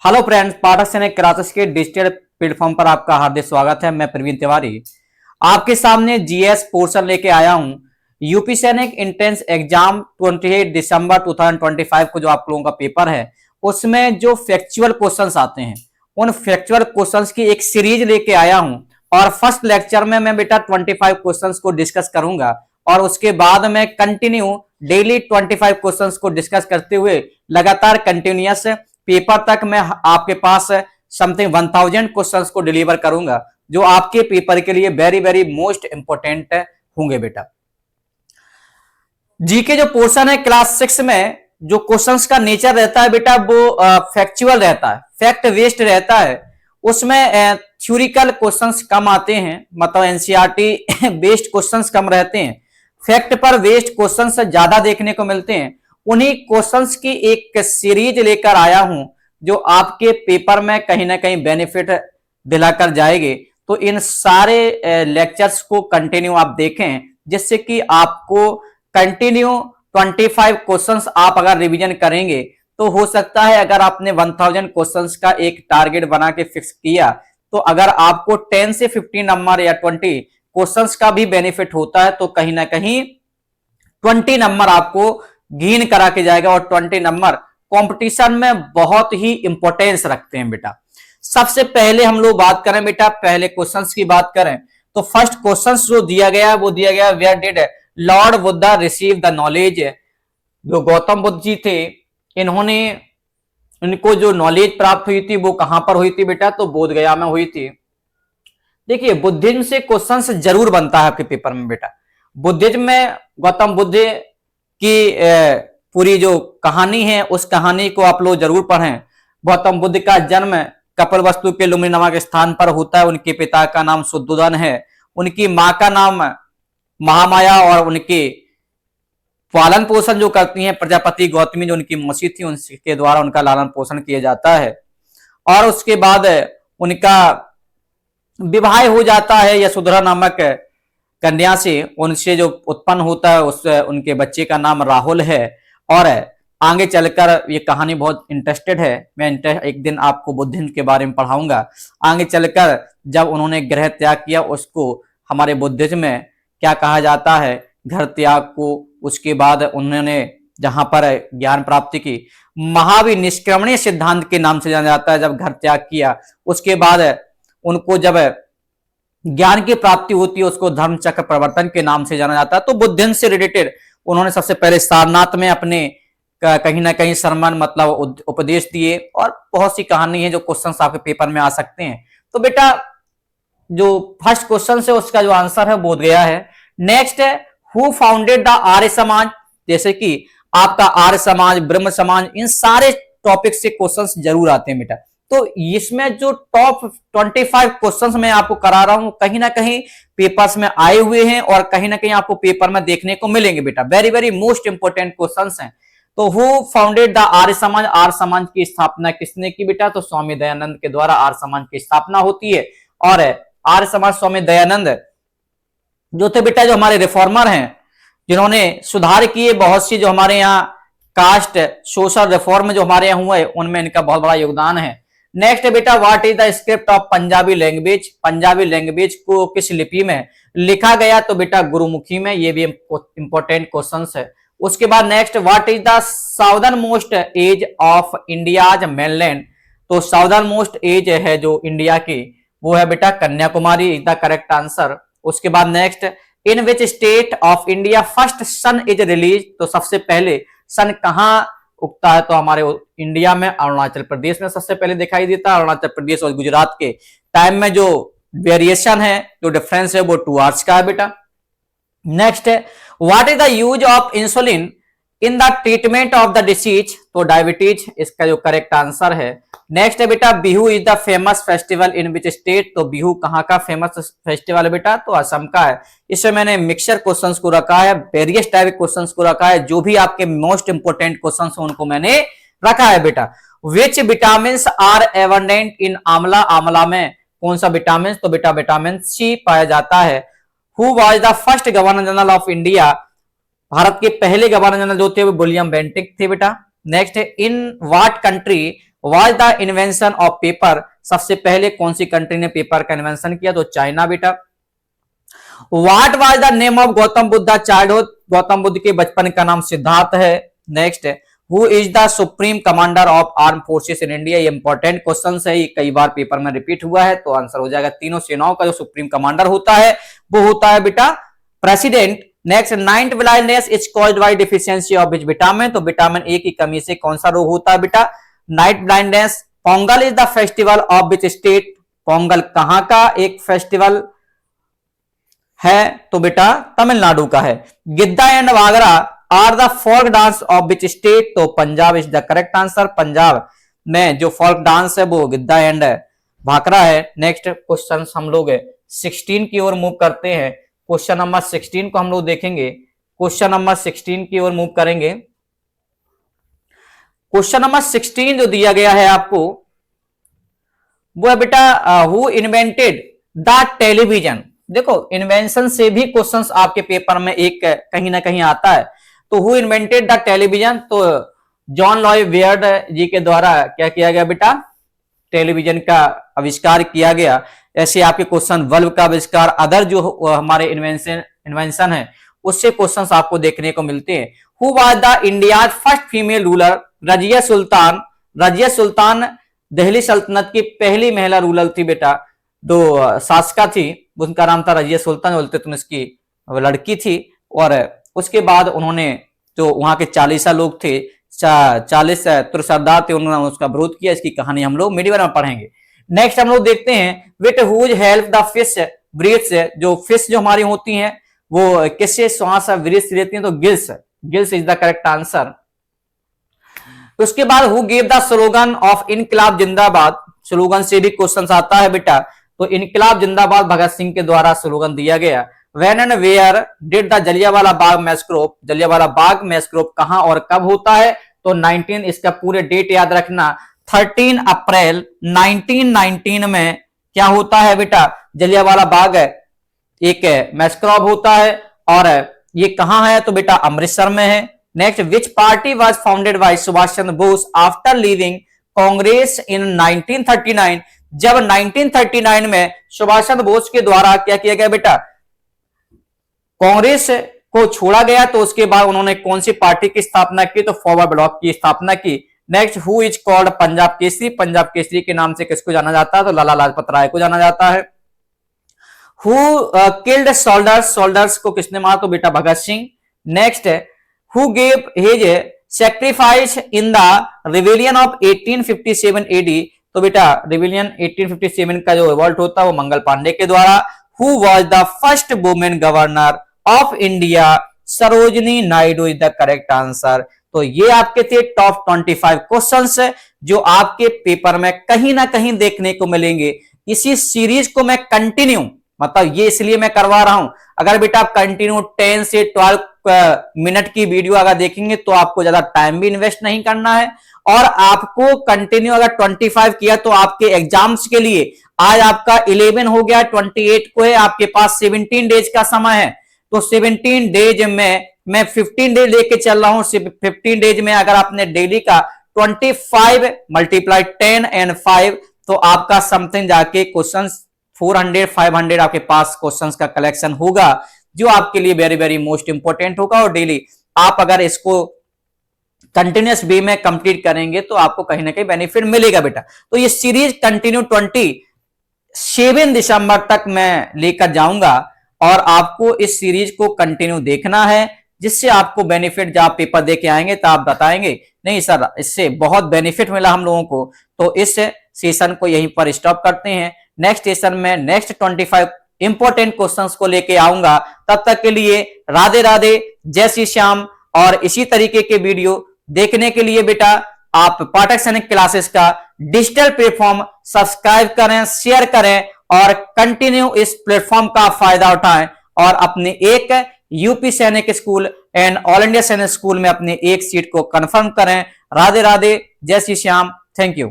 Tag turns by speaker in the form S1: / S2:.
S1: Hello friends, पाठक सैनिक classes के digital platform पर आपका हार्दिक स्वागत है। मैं प्रवीण तिवारी आपके सामने जीएस पोर्शन लेके आया हूं। यूपी सैनिक एंट्रेंस एग्जाम 28 दिसंबर 2025 को जो आप लोगों का पेपर है, उसमें जो फैक्चुअल क्वेश्चंस आते हैं, उन फैक्चुअल क्वेश्चंस की एक सीरीज लेके आया हूं। और फर्स्ट लेक्चर में मैं बेटा 25 क्वेश्चंस को डिस्कस करूंगा और उसके बाद में कंटिन्यू डेली 25 क्वेश्चंस को डिस्कस करते हुए लगातार कंटिन्यूअस पेपर तक मैं आपके पास समथिंग 1000 क्वेश्चंस को डिलीवर करूंगा, जो आपके पेपर के लिए वेरी वेरी मोस्ट इंपोर्टेंट होंगे। बेटा जीके जो पोर्शन है क्लास 6 में, जो क्वेश्चंस का नेचर रहता है बेटा वो फैक्चुअल रहता है, फैक्ट बेस्ड रहता है। उसमें थ्योरिकल क्वेश्चंस कम आते हैं, मतलब एनसीईआरटी बेस्ड क्वेश्चंस कम रहते हैं, फैक्ट पर बेस्ड क्वेश्चंस ज्यादा देखने को मिलते हैं। उन्हीं क्वेश्चंस की एक सीरीज लेकर आया हूं जो आपके पेपर में कहीं ना कहीं बेनिफिट दिलाकर जाएगी। तो इन सारे लेक्चर्स को कंटिन्यू आप देखें, जिससे कि आपको कंटिन्यू 25 क्वेश्चंस आप अगर रिवीजन करेंगे तो हो सकता है अगर आपने 1000 क्वेश्चंस का एक टारगेट बना के फिक्स किया, तो अगर आपको 10 से 15 नंबर या 20 क्वेश्चंस का भी बेनिफिट होता है तो कहीं ना कहीं 20 नंबर आपको गेन करा के जाएगा। और 20 नंबर कंपटीशन में बहुत ही इंपॉर्टेंस रखते हैं बेटा। सबसे पहले हम लोग बात करें बेटा, पहले क्वेश्चंस की बात करें तो फर्स्ट क्वेश्चंस जो दिया गया है वो दिया गया है, where did Lord Buddha receive the knowledge. जो गौतम बुद्ध जी थे, इन्होंने इनको जो नॉलेज प्राप्त हुई थी वो कहां पर हुई थी बेटा, तो बोध गया में हुई थी। देखिए बुद्धिज्म से क्वेश्चंस जरूर बनता है आपके पेपर में बेटा। बुद्धिज्म में गौतम बुद्ध की पूरी जो कहानी है उस कहानी को आप लोग जरूर पढ़ें। गौतम बुद्ध का जन्म कपिलवस्तु के लुम्बिनी नामक स्थान पर होता है। उनके पिता का नाम शुद्धोधन है, उनकी मां का नाम महामाया, और उनके पालन पोषण जो करती हैं प्रजापति गौतमी, जो उनकी मौसी थी, उनके द्वारा उनका लालन पोषण किया जाता है। और उसके बाद उनका विवाह हो जाता है यशोधरा नामक कन्या से। उनसे जो उत्पन्न होता है उस उनके बच्चे का नाम राहुल है। और आगे चलकर ये कहानी बहुत इंटरेस्टेड है, मैं एक दिन आपको बुद्धिज्म के बारे में पढ़ाऊंगा। आगे चलकर जब उन्होंने गृह त्याग किया, उसको हमारे बुद्धिज्म में क्या कहा जाता है, घर त्याग को। उसके बाद उन्होंने जहां पर ज्ञान प्राप्ति की, महावीर निष्क्रमणीय सिद्धांत के नाम से जाना जाता है। जब घर त्याग किया उसके बाद उनको जब ज्ञान की प्राप्ति होती है, उसको धर्म चक्र प्रवर्तन के नाम से जाना जाता है। तो बुद्धिज्म से रिलेटेड उन्होंने सबसे पहले सारनाथ में अपने कहीं ना कहीं सरमन मतलब उपदेश दिए, और बहुत सी कहानी है जो क्वेश्चंस आपके पेपर में आ सकते हैं। तो बेटा जो फर्स्ट क्वेश्चन है उसका जो आंसर है बोध गया है। नेक्स्ट है, who founded the Arya Samaj. जैसे कि आपका आर्य समाज, ब्रह्म समाज, इन सारे टॉपिक से क्वेश्चंस जरूर आते हैं बेटा। तो इसमें जो टॉप 25 क्वेश्चंस मैं आपको करा रहा हूं, कहीं ना कहीं पेपर्स में आए हुए हैं और कहीं ना कहीं आपको पेपर में देखने को मिलेंगे बेटा। Very very most important questions हैं। तो who founded the Arya Samaj, Arya Samaj की स्थापना किसने की बेटा, तो स्वामी दयानंद के द्वारा आर्य समाज की स्थापना होती है। और आर्य समाज स्वामी दयानंद जो थे बेटा, जो हमारे रिफॉर्मर हैं, जिन्होंने सुधार किए बहुत सी, जो हमारे यहाँ कास्ट सोशल रिफॉर्म जो हमारे यहाँ हुए उनमें इनका बहुत बड़ा योगदान है। नेक्स्ट बेटा, what is the script of Punjabi language. Punjabi language को किस लिपि में लिखा गया, तो बेटा गुरुमुखी में। ये भी इंपॉर्टेंट क्वेश्चन है। उसके बाद next, what is the southern most edge of India's mainland. तो साउदर्न मोस्ट एज है जो इंडिया की, वो है बेटा Kanyakumari, is the correct answer. उसके बाद next, in which state of India first sun is release. तो सबसे पहले सन कहां उगता है, तो हमारे इंडिया में अरुणाचल प्रदेश में सबसे पहले दिखाई देता है। अरुणाचल प्रदेश और गुजरात के टाइम में जो वेरिएशन है, जो डिफरेंस है, वो 2 आवर्स का है बेटा। नेक्स्ट है, what is the use of insulin in the treatment of the disease. तो डायबिटीज इसका जो करेक्ट आंसर है। नेक्स्ट है बेटा, Bihu is the famous festival in which state. तो बिहू कहां का फेमस फेस्टिवल है बेटा, तो असम का है। इसमें मैंने मिक्सचर क्वेश्चंस को रखा है, वेरियस टाइप के क्वेश्चंस को रखा है, जो भी आपके मोस्ट इंपोर्टेंट क्वेश्चंस हैं उनको मैंने रखा है बेटा। Which vitamin are abundant in amla. आंवला में कौन सा विटामिन, तो बेटा विटामिन सी पाया जाता है। Who was the first governor general of India. Bharat के पहले गवर्नर जनरल जो थे वो विलियम बेंटिक थे बेटा। नेक्स्ट है, in what country was the invention of paper, सबसे पहले कौन सी कंट्री ने पेपर का इन्वेंशन किया? तो चाइना बेटा। What was the name of Gautam Buddha childhood, Gautam Buddha के बचपन का नाम सिद्धार्थ है। Next, who is the supreme commander of arm forces in India, ये इंपॉर्टेंट क्वेश्चन है, ये कई बार पेपर में रिपीट हुआ है, तो आंसर हो जाएगा तीनों सेनाओं का जो सुप्रीम कमांडर होता है वो होता है बेटा president. Next, night blindness is caused by deficiency of which vitamin, तो विटामिन ए की कमी से कौन सा रोग होता है बेटा? Night blindness. Pongal is the festival of which state, Pongal कहां का एक फेस्टिवल है? तो बेटा तमिलनाडु का है। Giddha and Bhangra are the folk dance of which state, तो Punjab is the correct answer, Punjab में जो फोल्क डांस है वो गिद्दा एंड भाकरा है। नेक्स्ट क्वेश्चन हम लोग 16 की ओर मूव करते हैं। क्वेश्चन नंबर 16 को हम लोग देखेंगे, क्वेश्चन नंबर 16 की ओर मूव करेंगे। क्वेश्चन नंबर 16 जो दिया गया है आपको वो है बेटा हु इन्वेंटेड द टेलीविजन। देखो इन्वेंशन से भी क्वेश्चंस आपके पेपर में एक कहीं ना कहीं आता है, तो हु इन्वेंटेड द टेलीविजन, तो जॉन लॉयड वेयर्ड जी के द्वारा क्या किया गया बेटा? टेलीविजन का आविष्कार किया गया। ऐसे आपके क्वेश्चन बल्ब का आविष्कार, अदर जो हमारे इन्वेंशन है उससे क्वेश्चंस आपको देखने को मिलते हैं। Who was the India first female ruler, Razia Sultan, Razia Sultan Delhi सल्तनत की पहली महिला रूलर थी बेटा, जो शासका थी, उनका नाम था रजिया सुल्तान, बोलते तुम इसकी लड़की थी। और उसके बाद उन्होंने जो वहां के 40 लोग थे, 40 सरदार थे, उन्होंने उसका विरोध किया। इसकी कहानी हम लोग मीडिया में पढ़ेंगे। नेक्स्ट हम लोग देखते हैं with whose help the fish breathes, जो फिश जो हमारी होती हैं वो किससे श्वास ब्रीथ लेती हैं? तो gills, gills is the correct answer. उसके बाद who gave the slogan of इनकलाब जिंदाबाद, स्लोगन से भी क्वेश्चन आता है बेटा, तो इनकलाब जिंदाबाद भगत सिंह के द्वारा स्लोगन दिया गया। When and where did the Jallianwala Bagh massacre, Jallianwala Bagh massacre कहां और कब होता है? तो 19, इसका पूरे डेट याद रखना, 13 अप्रैल 1919 में क्या होता है बेटा? जलियांवाला बाग एक मैस्क्रोप होता है, और ये कहां है? तो बेटा अमृतसर में है। Next, which party was founded by Subhash Chandra Bose after leaving Congress in 1939, जब 1939 में सुभाष चंद्र बोस के द्वारा क्या किया गया बेटा? कांग्रेस को छोड़ा गया, तो उसके बाद उन्होंने कौन सी पार्टी की स्थापना की? तो फॉरवर्ड ब्लॉक की स्थापना की। Next, who is called Punjab Kesari, Punjab Kesari के नाम से किसको जाना जाता है? तो लाला लाजपत राय को जाना जाता है। हु किल्ड सोल्जर्स, सोल्जर्स को किसने मारा? तो बेटा Bhagat Singh. Next, who gave his sacrifice in the rebellion of 1857 AD, तो बेटा रिवेलियन 1857 का जो रिवॉल्ट होता है वो मंगल पांडे के द्वारा। Who was the first women governor of India, Sarojini Naidu is the correct answer. तो ये आपके थे टॉप 25 क्वेश्चंस जो आपके पेपर में कहीं ना कहीं देखने को मिलेंगे। इसी सीरीज को मैं कंटिन्यू, मतलब ये इसलिए मैं करवा रहा हूं, अगर बेटा आप कंटिन्यू 10 से 12 मिनट की वीडियो अगर देखेंगे तो आपको ज्यादा टाइम भी इन्वेस्ट नहीं करना है, और आपको कंटिन्यू अगर 25 किया तो आपके एग्जाम्स के लिए आज आपका 11 हो गया, 28 को है, आपके पास 17 डेज का समय है। तो 17 डेज में मैं 15 डेज लेके चल रहा हूं। 15 डेज में अगर आपने डेली का 25 मल्टीप्लाई 10 एंड 5, तो आपका समथिंग जाके क्वेश्चन 400-500 आपके पास क्वेश्चंस का कलेक्शन होगा, जो आपके लिए वेरी वेरी मोस्ट इंपोर्टेंट होगा। और डेली आप अगर इसको कंटिन्यूस वे में कंप्लीट करेंगे तो आपको कहीं ना कहीं बेनिफिट मिलेगा बेटा। तो ये सीरीज कंटिन्यू 27 दिसंबर तक मैं लेकर जाऊंगा, और आपको इस सीरीज को कंटिन्यू देखना है, जिससे आपको बेनिफिट, जब आप पेपर दे के आएंगे तो आप बताएंगे नहीं सर इससे बहुत बेनिफिट मिला हम लोगों को। तो इस सेशन को यहीं पर स्टॉप करते हैं। नेक्स्ट सेशन में नेक्स्ट 25 इंपॉर्टेंट क्वेश्चंस को लेके आऊंगा। तब तक के लिए राधे राधे, जय श्री श्याम। और इसी तरीके के वीडियो देखने के लिए बेटा आप पाठक सैनिक क्लासेस का डिजिटल प्लेटफॉर्म सब्सक्राइब करें, शेयर करें, और कंटिन्यू इस प्लेटफॉर्म का फायदा उठाएं, और अपने एक यूपी सैनिक स्कूल एंड ऑल इंडिया सैनिक स्कूल में अपने एक सीट को कंफर्म करें। राधे राधे, जय श्री श्याम, थैंक यू।